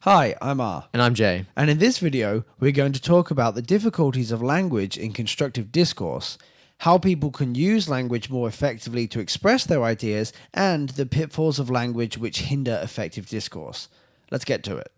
Hi, I'm R, And I'm Jay. and in this video, we're going to talk about the difficulties of language in constructive discourse, how people can use language more effectively to express their ideas, and the pitfalls of language which hinder effective discourse. Let's get to it.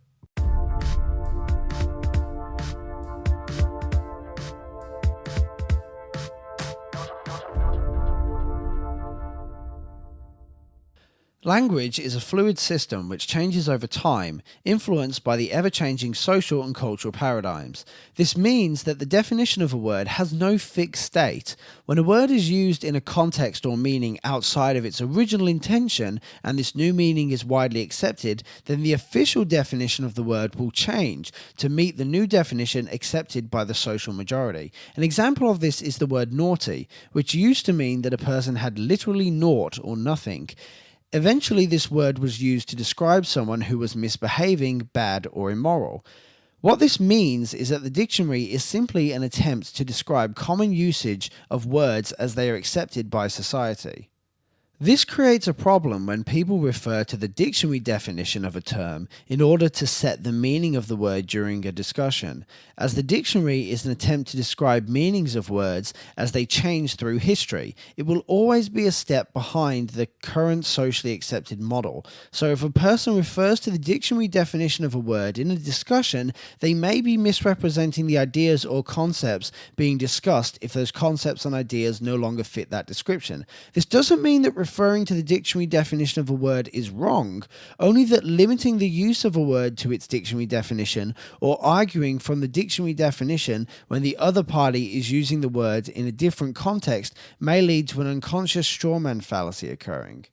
Language is a fluid system which changes over time, influenced by the ever-changing social and cultural paradigms. This means that the definition of a word has no fixed state. When a word is used in a context or meaning outside of its original intention, and this new meaning is widely accepted, then the official definition of the word will change to meet the new definition accepted by the social majority. An example of this is the word naughty, which used to mean that a person had literally naught or nothing. Eventually, this word was used to describe someone who was misbehaving, bad, or immoral. What this means is that the dictionary is simply an attempt to describe common usage of words as they are accepted by society. This creates a problem when people refer to the dictionary definition of a term in order to set the meaning of the word during a discussion, as the dictionary is an attempt to describe meanings of words as they change through history. It will always be a step behind the current socially accepted model. So if a person refers to the dictionary definition of a word in a discussion, they may be misrepresenting the ideas or concepts being discussed if those concepts and ideas no longer fit that description. This doesn't mean that referring to the dictionary definition of a word is wrong, only that limiting the use of a word to its dictionary definition or arguing from the dictionary definition when the other party is using the word in a different context may lead to an unconscious strawman fallacy occurring.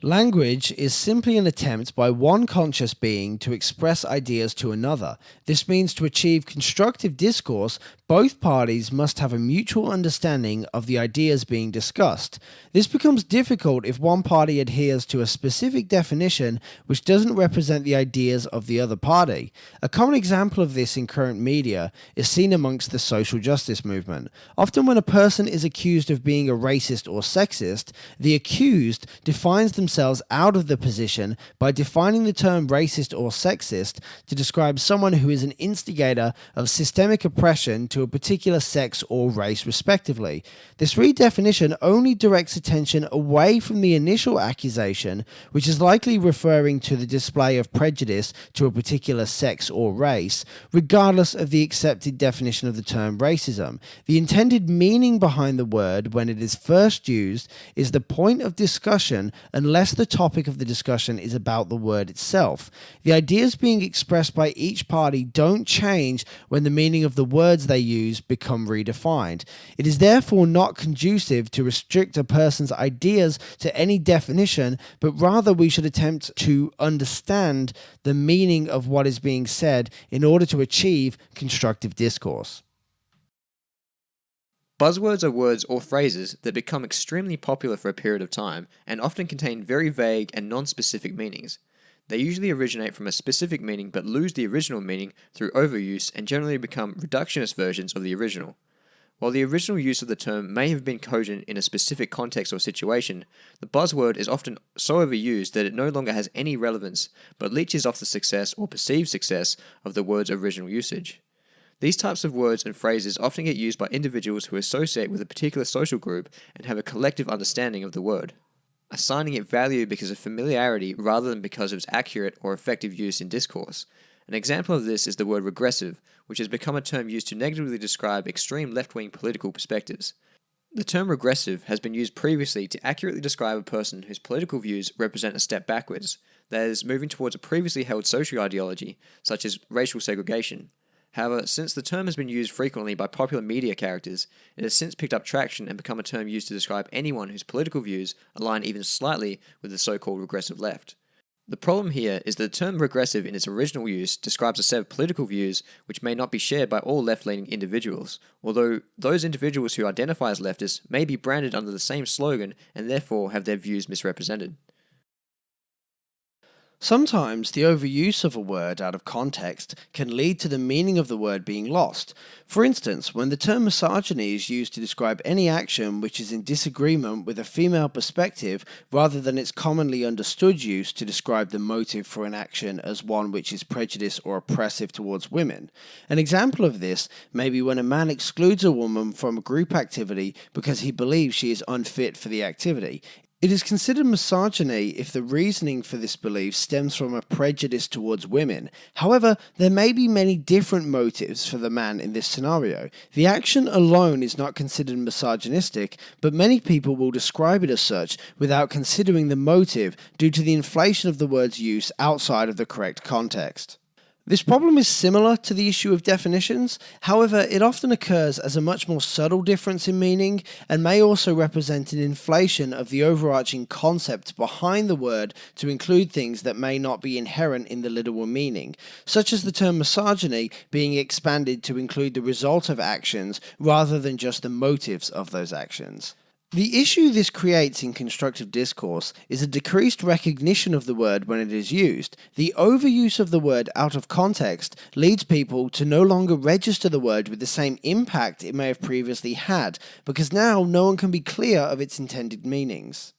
Language is simply an attempt by one conscious being to express ideas to another. This means to achieve constructive discourse, both parties must have a mutual understanding of the ideas being discussed. This becomes difficult if one party adheres to a specific definition which doesn't represent the ideas of the other party. A common example of this in current media is seen amongst the social justice movement. Often when a person is accused of being a racist or sexist, the accused defines themselves out of the position by defining the term racist or sexist to describe someone who is an instigator of systemic oppression to a particular sex or race respectively. This redefinition only directs attention away from the initial accusation, which is likely referring to the display of prejudice to a particular sex or race, regardless of the accepted definition of the term racism. The intended meaning behind the word when it is first used is the point of discussion unless the topic of the discussion is about the word itself. The ideas being expressed by each party don't change when the meaning of the words they use become redefined. It is therefore not conducive to restrict a person's ideas to any definition, but rather we should attempt to understand the meaning of what is being said in order to achieve constructive discourse. Buzzwords are words or phrases that become extremely popular for a period of time and often contain very vague and non-specific meanings. They usually originate from a specific meaning but lose the original meaning through overuse and generally become reductionist versions of the original. While the original use of the term may have been cogent in a specific context or situation, the buzzword is often so overused that it no longer has any relevance but leeches off the success or perceived success of the word's original usage. These types of words and phrases often get used by individuals who associate with a particular social group and have a collective understanding of the word, assigning it value because of familiarity rather than because of its accurate or effective use in discourse. An example of this is the word regressive, which has become a term used to negatively describe extreme left-wing political perspectives. The term regressive has been used previously to accurately describe a person whose political views represent a step backwards, that is, moving towards a previously held social ideology, such as racial segregation. However, since the term has been used frequently by popular media characters, it has since picked up traction and become a term used to describe anyone whose political views align even slightly with the so-called regressive left. The problem here is that the term regressive in its original use describes a set of political views which may not be shared by all left-leaning individuals, although those individuals who identify as leftists may be branded under the same slogan and therefore have their views misrepresented. Sometimes the overuse of a word out of context can lead to the meaning of the word being lost. For instance, when the term misogyny is used to describe any action which is in disagreement with a female perspective rather than its commonly understood use to describe the motive for an action as one which is prejudiced or oppressive towards women. An example of this may be when a man excludes a woman from a group activity because he believes she is unfit for the activity. It is considered misogyny if the reasoning for this belief stems from a prejudice towards women. However, there may be many different motives for the man in this scenario. The action alone is not considered misogynistic, but many people will describe it as such without considering the motive due to the inflation of the word's use outside of the correct context. This problem is similar to the issue of definitions, however, it often occurs as a much more subtle difference in meaning and may also represent an inflation of the overarching concept behind the word to include things that may not be inherent in the literal meaning, such as the term misogyny being expanded to include the result of actions rather than just the motives of those actions. The issue this creates in constructive discourse is a decreased recognition of the word when it is used. The overuse of the word out of context leads people to no longer register the word with the same impact it may have previously had, because now no one can be clear of its intended meanings.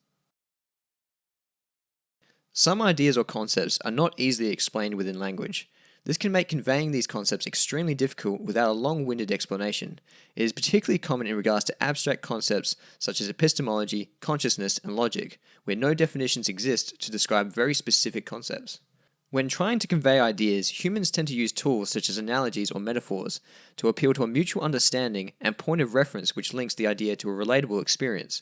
Some ideas or concepts are not easily explained within language. This can make conveying these concepts extremely difficult without a long-winded explanation. It is particularly common in regards to abstract concepts such as epistemology, consciousness, and logic, where no definitions exist to describe very specific concepts. When trying to convey ideas, humans tend to use tools such as analogies or metaphors to appeal to a mutual understanding and point of reference which links the idea to a relatable experience.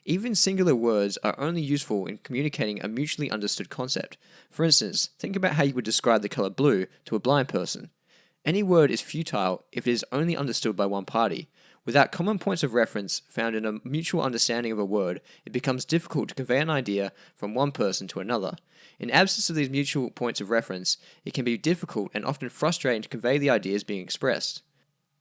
Even singular words are only useful in communicating a mutually understood concept. For instance, think about how you would describe the color blue to a blind person. Any word is futile if it is only understood by one party. Without common points of reference found in a mutual understanding of a word, it becomes difficult to convey an idea from one person to another. In absence of these mutual points of reference, it can be difficult and often frustrating to convey the ideas being expressed.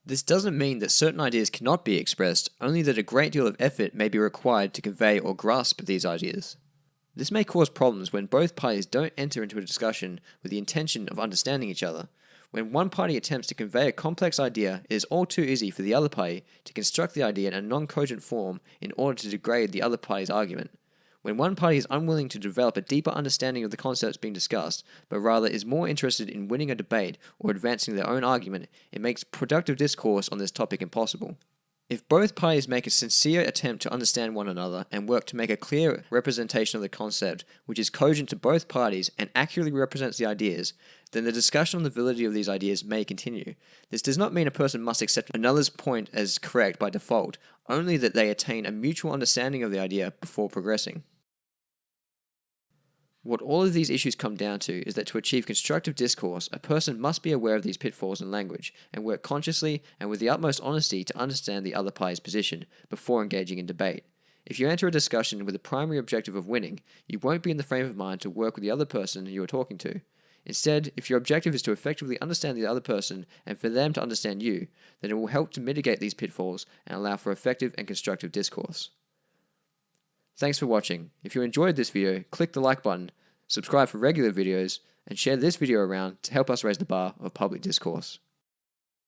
This doesn't mean that certain ideas cannot be expressed, only that a great deal of effort may be required to convey or grasp these ideas. This may cause problems when both parties don't enter into a discussion with the intention of understanding each other. When one party attempts to convey a complex idea, it is all too easy for the other party to construct the idea in a non-cogent form in order to degrade the other party's argument. When one party is unwilling to develop a deeper understanding of the concepts being discussed, but rather is more interested in winning a debate or advancing their own argument, it makes productive discourse on this topic impossible. If both parties make a sincere attempt to understand one another and work to make a clear representation of the concept which is cogent to both parties and accurately represents the ideas, then the discussion on the validity of these ideas may continue. This does not mean a person must accept another's point as correct by default, only that they attain a mutual understanding of the idea before progressing. What all of these issues come down to is that to achieve constructive discourse, a person must be aware of these pitfalls in language and work consciously and with the utmost honesty to understand the other party's position before engaging in debate. If you enter a discussion with the primary objective of winning, you won't be in the frame of mind to work with the other person you are talking to. Instead, if your objective is to effectively understand the other person and for them to understand you, then it will help to mitigate these pitfalls and allow for effective and constructive discourse. Thanks for watching. If you enjoyed this video, click the like button, subscribe for regular videos, and share this video around to help us raise the bar of public discourse.